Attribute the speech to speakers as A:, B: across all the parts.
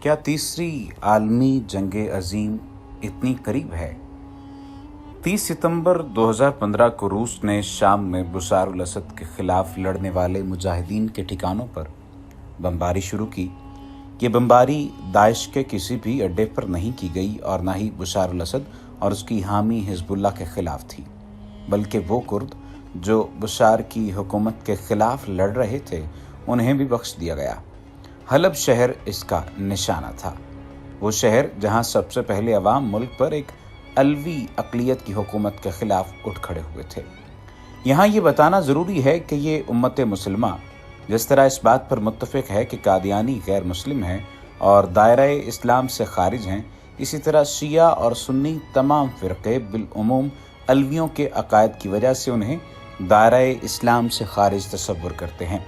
A: क्या तीसरी आलमी जंग अजीम इतनी करीब है? 30 सितंबर 2015 को रूस ने शाम में बशर अल-असद के खिलाफ लड़ने वाले मुजाहिदीन के ठिकानों पर बमबारी शुरू की। ये बमबारी दाइश के किसी भी अड्डे पर नहीं की गई और न ही बशर अल-असद और उसकी हामी हिजबुल्लाह के खिलाफ थी, बल्कि वो कुर्द जो बशर की हुकूमत के खिलाफ लड़ रहे थे उन्हें भी बख्श दिया गया। हलब शहर इसका निशाना था, वो शहर जहां सबसे पहले अवाम मुल्क पर एक अलवी अक़लियत की हुकूमत के खिलाफ उठ खड़े हुए थे। यहाँ ये बताना ज़रूरी है कि ये उम्मत मुसलमा जिस तरह इस बात पर मुत्तफ़िक है कि कादियानी गैर मुस्लिम हैं और दायरे इस्लाम से खारिज हैं, इसी तरह शिया और सुन्नी तमाम फ़िरक़े बिलउमूम अलवियों के अकायद की वजह से उन्हें दायरे इस्लाम से खारिज तसव्वुर करते हैं।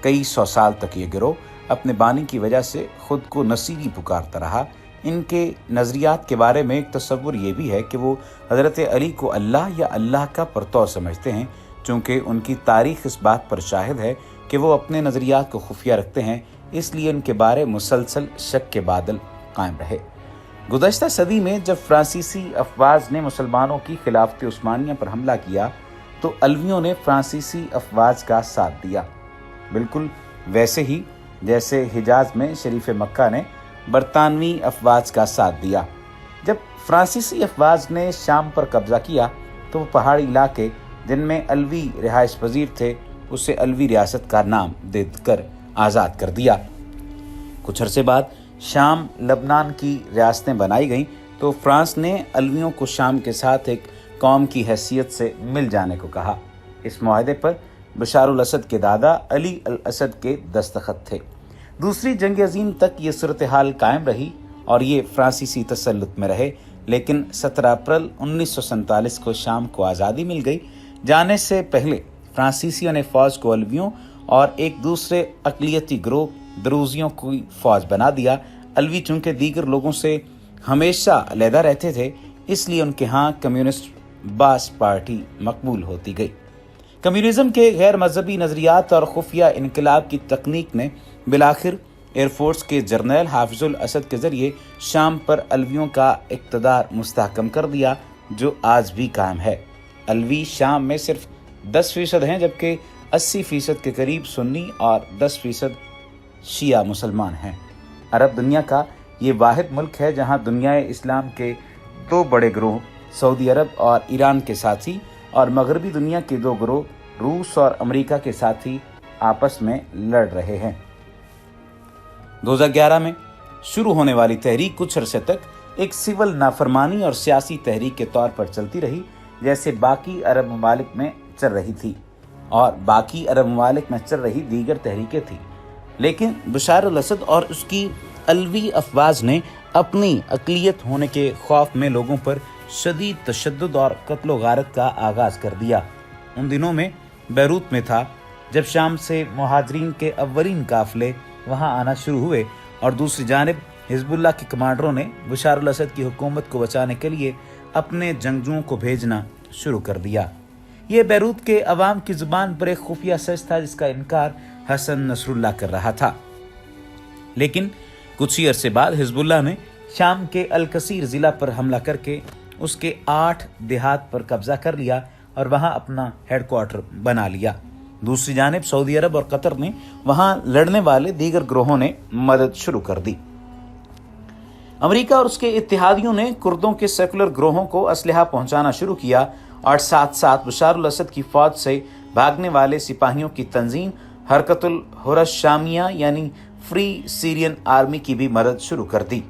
A: कई सौ साल तक ये गिरोह अपने बानी की वजह से ख़ुद को नसीरी पुकारता रहा। इनके नज़रियात के बारे में एक तसव्वुर ये भी है कि वो हज़रत अली को अल्लाह या अल्लाह का परतौ समझते हैं, चूँकि उनकी तारीख़ इस बात पर शाहिद है कि वो अपने नज़रियात को खुफिया रखते हैं, इसलिए उनके बारे मुसलसल शक के बादल कायम रहे। गुज़श्ता सदी में जब फ्रांसीसी अफवाज ने मुसलमानों की खिलाफत उस्मानिया पर हमला किया तो अलवियों ने फ्रांसीसी अफवाज का साथ दिया, बिल्कुल वैसे ही जैसे हिजाज में शरीफ मक्का ने बरतानवी अफवाज का साथ दिया। जब फ्रांसीसी अफवाज ने शाम पर कब्जा किया तो वो पहाड़ी इलाके जिनमें अलवी रिहाइश पजीर थे उसे अलवी रियासत का नाम देकर आज़ाद कर दिया। कुछ अरसे बाद शाम लबनान की रियासतें बनाई गईं तो फ्रांस ने अलवियों को शाम के साथ एक कौम की हैसियत से मिल जाने को कहा। इस मुआहदे पर बशर अल-असद के दादा अली अल-असद के दस्तखत थे। दूसरी जंग अजीम तक ये सूरत हाल कायम रही और ये फ्रांसीसी तसल्लुत में रहे, लेकिन 17 अप्रैल 1947 को शाम को आज़ादी मिल गई। जाने से पहले फ्रांसीसियों ने फ़ौज को अलवियों और एक दूसरे अक़लियती ग्रोह दरूजियों की फ़ौज बना दिया। अलवी चूँकि दीगर लोगों से हमेशा अलहदा रहते थे, इसलिए उनके यहाँ कम्युनिस्ट बास पार्टी मकबूल होती गई। कम्युनिज़म के गैर मजहबी नज़रियात और खुफिया इनकलाब की तकनीक ने बिलाखिर एयरफोर्स के जर्नल हाफिजुल असद के ज़रिए शाम पर अलवियों का इक़्तिदार मुस्तहकम कर दिया, जो आज भी कायम है। अलवी शाम में सिर्फ 10% हैं, जबकि 80% के करीब सुन्नी और 10% शिया मुसलमान हैं। अरब दुनिया का ये वाहिद मुल्क है जहाँ दुनिया इस्लाम के दो बड़े ग्रोह सऊदी अरब और ईरान के साथी और मगरबी दुनिया के दो ग्रोह रूस और अमेरिका के साथी आपस में लड़ रहे हैं। 2011 में शुरू होने वाली तहरीक कुछ अरसे तक एक सिविल नाफरमानी और सियासी तहरीक के तौर पर चलती रही, जैसे बाकी अरब ममालिक में चल रही थी और बाकी अरब ममालिक में चल रही दीगर तहरीकें थी। लेकिन बशर अल-असद और उसकी अलवी अफवाज ने अपनी अक़लियत होने के खौफ में लोगों पर शदीद तशद्दुद और कत्ल गारत का आगाज़ कर दिया। उन दिनों में बैरूत में था जब शाम से मुहाजिरीन के अव्वलीन काफ़िले वहां आना शुरू हुए और दूसरी जानिब हिजबुल्लाह के कमांडरों ने बशर अल-असद की हुकूमत को बचाने के लिए अपने जंगजुओं को भेजना शुरू कर दिया। ये बैरूत के अवाम की ज़ुबान पर एक खुफिया सच था जिसका इनकार हसन नसरुल्लाह कर रहा था। लेकिन कुछ ही अरसे बाद हिजबुल्लाह ने शाम के अल-कसीर ज़िला पर हमला करके उसके 8 देहात पर कब्जा कर लिया और वहां अपना हेडक्वार्टर बना लिया। दूसरी जानिब सऊदी अरब और कतर ने वहां लड़ने वाले दीगर ग्रोहों ने मदद शुरू कर दी। अमेरिका और उसके इत्तेहादियों ने कुर्दों के सेकुलर ग्रोहों को असलहा पहुंचाना शुरू किया और साथ साथ बशर अल-असद की फौज से भागने वाले सिपाहियों की तंजीम हरकतुल हुरस शामिया यानी फ्री सीरियन आर्मी की भी मदद शुरू कर दी।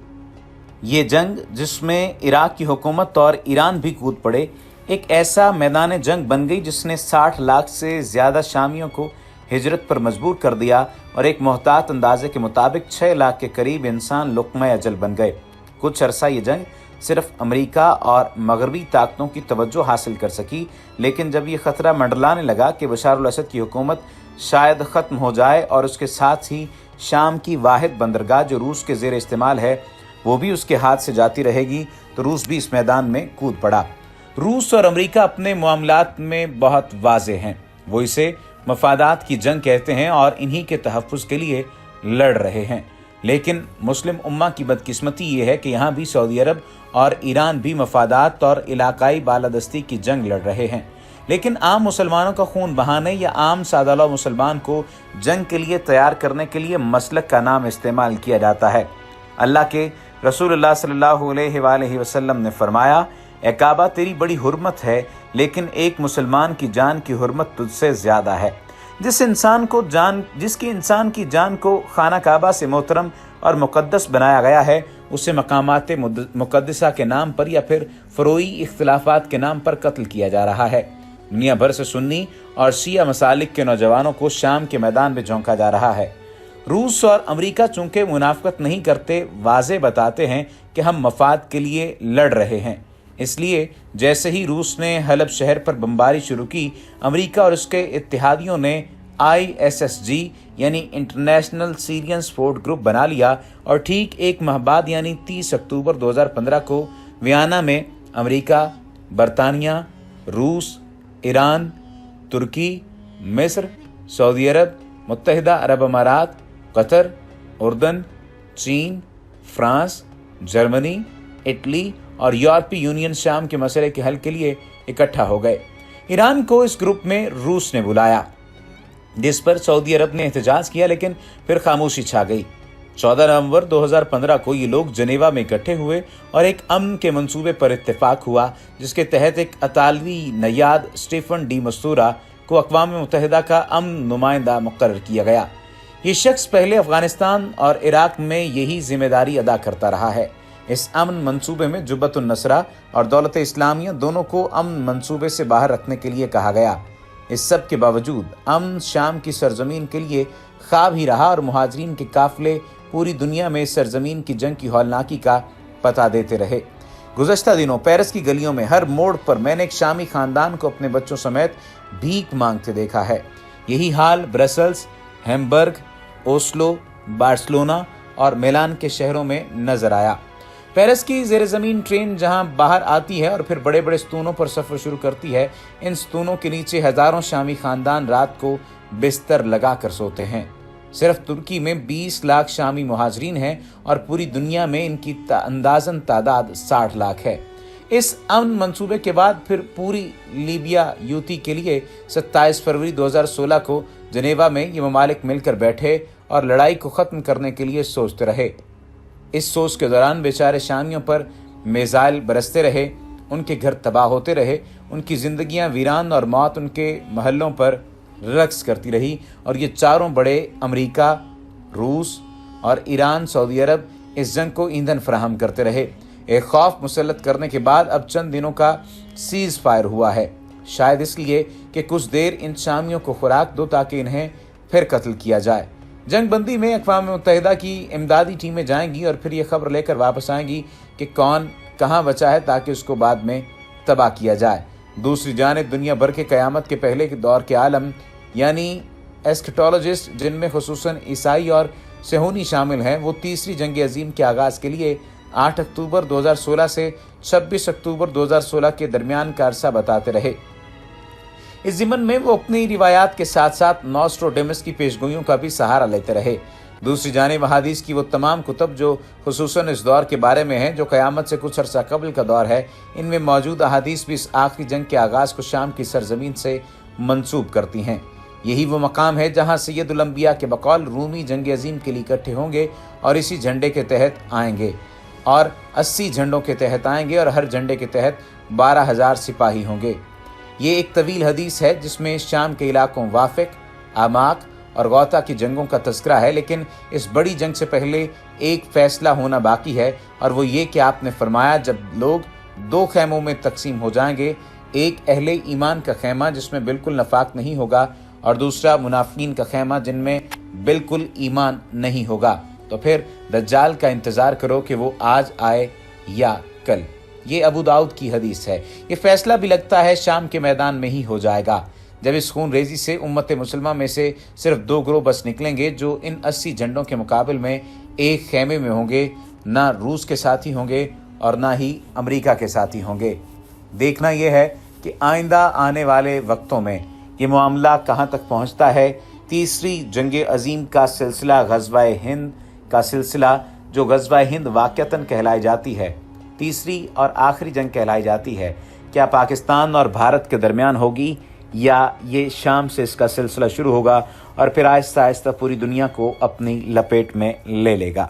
A: ये जंग, जिसमें इराक की हुकूमत और ईरान भी कूद पड़े, एक ऐसा मैदान जंग बन गई जिसने 60 लाख से ज़्यादा शामियों को हिजरत पर मजबूर कर दिया और एक मोहतात अंदाजे के मुताबिक 6 लाख के करीब इंसान लुक़्मा अजल बन गए। कुछ अरसा ये जंग सिर्फ अमेरिका और मगरबी ताकतों की तवज्जो हासिल कर सकी, लेकिन जब ये ख़तरा मंडलाने लगा कि बशर अल-असद की हुकूमत शायद ख़त्म हो जाए और उसके साथ ही शाम की वाहिद बंदरगाह जो रूस के ज़ेर इस्तेमाल है वो भी उसके हाथ से जाती रहेगी, तो रूस भी इस मैदान में कूद पड़ा। रूस और अमेरिका अपने मामलात में बहुत वाज़ेह हैं, वो इसे मफादात की जंग कहते हैं और इन्हीं के तहफ़्फ़ुज़ के लिए लड़ रहे हैं। लेकिन मुस्लिम उम्मा की बदकिस्मती ये है कि यहाँ भी सऊदी अरब और ईरान भी मफादात और इलाकाई बालादस्ती की जंग लड़ रहे हैं। लेकिन आम मुसलमानों का खून बहाने या आम सादाला मुसलमान को जंग के लिए तैयार करने के लिए मसलक का नाम इस्तेमाल किया जाता है। अल्लाह के रसूलुल्लाह सल्लल्लाहु अलैहि वसल्लम ने फरमाया, ए काबा तेरी बड़ी हुर्मत है, लेकिन एक मुसलमान की जान की हुर्मत तुझसे ज़्यादा है। जिसकी इंसान की जान को खाना काबा से मोहतरम और मुक़द्दस बनाया गया है, उसे मकामात मुक़द्दसा के नाम पर या फिर फ़रोई इख्तिलाफ़ात के नाम पर कत्ल किया जा रहा है। दुनिया भर से सुन्नी और शिया मसालिक के नौजवानों को शाम के मैदान में झोंका जा रहा है। रूस और अमेरिका चूंकि मुनाफ़क़त नहीं करते, वाज़े बताते हैं कि हम मफाद के लिए लड़ रहे हैं। इसलिए जैसे ही रूस ने हलब शहर पर बमबारी शुरू की, अमेरिका और उसके इत्तेहादियों ने ISSG यानी इंटरनेशनल सीरियन सपोर्ट ग्रुप बना लिया और ठीक एक माह बाद यानी 30 अक्टूबर 2015 को वियना में अमेरिका, बरतानिया, रूस, ईरान, तुर्की, मिस्र, सऊदी अरब, मुत्तहिदा अरब अमारात, कतर, उर्दन, चीन, फ्रांस, जर्मनी, इटली और यूरोपीय यूनियन शाम के मसले के हल के लिए इकट्ठा हो गए। ईरान को इस ग्रुप में रूस ने बुलाया, जिस पर सऊदी अरब ने एहतजाज किया, लेकिन फिर खामोशी छा गई। 14 नवंबर 2015 को ये लोग जनेवा में इकट्ठे हुए और एक अमन के मंसूबे पर इत्तेफाक हुआ, जिसके तहत एक अतालवी नयाद स्टीफन डी मस्तूरा को अक़वाम मुत्तहिदा का अमन नुमाइंदा मुकर्रर किया गया। ये शख्स पहले अफगानिस्तान और इराक में यही जिम्मेदारी अदा करता रहा है। इस अमन मंसूबे में जुब्बतुन नसरा और दौलत इस्लामिया दोनों को अमन मंसूबे से बाहर रखने के लिए कहा गया। इस सब के बावजूद अमन शाम की सरजमीन के लिए ख्वाब ही रहा और मुहाजिरीन के काफिले पूरी दुनिया में इस सरजमीन की जंग की हौलनाकी का पता देते रहे। गुज़श्ता दिनों पेरिस की गलियों में हर मोड़ पर मैंने एक शामी खानदान को अपने बच्चों समेत भीख मांगते देखा है। यही हाल ब्रसल्स, हैम्बर्ग, ओस्लो, बार्सिलोना और मिलान के शहरों में नजर आया। पेरिस की ज़ेर ज़मीन ट्रेन जहां बाहर आती है और फिर बड़े बड़े स्तूनों पर सफ़र शुरू करती है, इन स्तूनों के नीचे हज़ारों शामी खानदान रात को बिस्तर लगा कर सोते हैं। सिर्फ तुर्की में 20 लाख शामी मुहाजिरीन हैं और पूरी दुनिया में इनकी अंदाज़न तादाद 60 लाख है। इस अमन मंसूबे के बाद फिर पूरी लीबिया यूती के लिए 27 फरवरी 2016 को जनेवा में ये ममालिक मिलकर बैठे और लड़ाई को ख़त्म करने के लिए सोचते रहे। इस सोच के दौरान बेचारे शामियों पर मिसाइल बरसते रहे, उनके घर तबाह होते रहे, उनकी ज़िंदगियां वीरान और मौत उनके महलों पर रक्स करती रही और ये चारों बड़े अमेरिका, रूस और ईरान, सऊदी अरब इस जंग को ईंधन फराहम करते रहे। एक खौफ मुसल्लत करने के बाद अब चंद दिनों का सीज़ फायर हुआ है, शायद इसलिए कि कुछ देर इन शामियों को खुराक दो ताकि इन्हें फिर कत्ल किया जाए। जंग बंदी में अक़वाम मुत्तहिदा की इमदादी टीमें जाएंगी और फिर ये खबर लेकर वापस आएंगी कि कौन कहाँ बचा है ताकि उसको बाद में तबाह किया जाए। दूसरी जानिब दुनिया भर के क़यामत के पहले के दौर के आलम यानी एस्कटोलॉजिस्ट, जिनमें खुसूसन ईसाई और सेहूनी शामिल हैं, वो तीसरी जंग अजीम के आगाज़ के लिए 8 अक्टूबर 2016 से 26 अक्टूबर 2016 के दरमियान का अरसा बताते रहे। इस ज़िमन में वो अपनी रिवायात के साथ साथ नॉस्ट्रोडेमस की पेशगोइयों का भी सहारा लेते रहे। दूसरी जानिब हदीस की वो तमाम कुतब जो खुसूसन इस दौर के बारे में हैं, जो क़यामत से कुछ अरसा कबल का दौर है, इनमें मौजूद अहादीस भी इस आखिरी जंग के आगाज़ को शाम की सरजमीन से मंसूब करती हैं। यही वो मकाम है जहाँ सैयदुल अंबिया के बकौल रूमी जंग अजीम के लिए इकट्ठे होंगे और इसी झंडे के तहत आएंगे और 80 झंडों के तहत आएंगे और हर झंडे के तहत 12,000 सिपाही होंगे। ये एक तवील हदीस है जिसमें शाम के इलाकों वाफिक, आमाक और गौता की जंगों का तज़किरा है, लेकिन इस बड़ी जंग से पहले एक फ़ैसला होना बाकी है और वो ये कि आपने फरमाया जब लोग 2 खैमों में तकसीम हो जाएंगे, एक अहले ईमान का खैमा जिसमें बिल्कुल नफाक नहीं होगा और दूसरा मुनाफिकीन का खैमा जिनमें बिल्कुल ईमान नहीं होगा, तो फिर दज्जाल का इंतज़ार करो कि वो आज आए या कल। ये अबू दाऊद की हदीस है। ये फैसला भी लगता है शाम के मैदान में ही हो जाएगा, जब इस खून रेजी से उम्मत मुसलमान में से सिर्फ 2 ग्रोह बस निकलेंगे जो इन 80 झंडों के मुकाबले में एक खेमे में होंगे। ना रूस के साथी होंगे और ना ही अमेरिका के साथी होंगे। देखना यह है कि आइंदा आने वाले वक्तों में ये मामला कहाँ तक पहुँचता है। तीसरी जंग अजीम का सिलसिला ग़ज़वा हिंद کا سلسلہ جو غزوہ ہند واقعتاً کہلائی جاتی ہے، تیسری اور آخری جنگ کہلائی جاتی ہے، کیا پاکستان اور بھارت کے درمیان ہوگی یا یہ شام سے اس کا سلسلہ شروع ہوگا اور پھر آہستہ آہستہ پوری دنیا کو اپنی لپیٹ میں لے لے گا؟